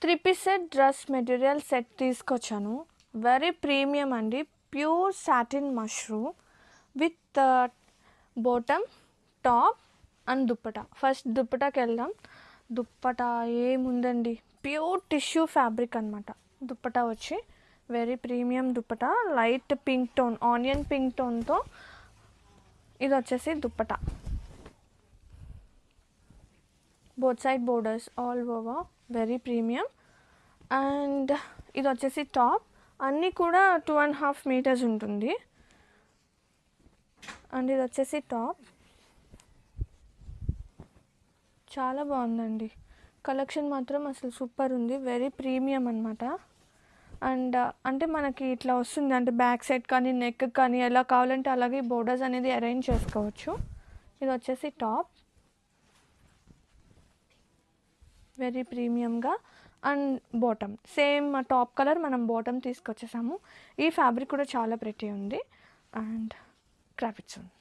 3 piece set dress material set తీసుకొచ్చాను. Very premium అండి, pure satin mushroom with bottom, top and dupatta. First దుప్పటాకి వెళ్దాం. దుప్పటా ఏముందండి, ప్యూర్ టిష్యూ ఫ్యాబ్రిక్ అనమాట. దుప్పటా వచ్చి very premium dupatta, light pink tone, onion pink టోన్తో ఇది వచ్చేసి dupatta. Both side borders all over, very premium. And ఇది వచ్చేసి టాప్, అన్నీ కూడా 2.5 మీటర్స్ ఉంటుంది. అండ్ ఇది వచ్చేసి టాప్, చాలా బాగుందండి. కలెక్షన్ మాత్రం అసలు సూపర్ ఉంది, వెరీ ప్రీమియం అనమాట. అండ్ అంటే మనకి ఇట్లా వస్తుంది, అంటే బ్యాక్ సైడ్ కానీ నెక్ కానీ ఎలా కావాలంటే అలాగే బోర్డర్స్ అనేది అరేంజ్ చేసుకోవచ్చు. ఇది వచ్చేసి టాప్, వెరీ ప్రీమియంగా. And bottom same top colour మనం బాటమ్ తీసుకొచ్చేసాము. ఈ ఫ్యాబ్రిక్ కూడా చాలా ప్రెటీ ఉంది. అండ్ క్రాఫిట్స్ ఉంది.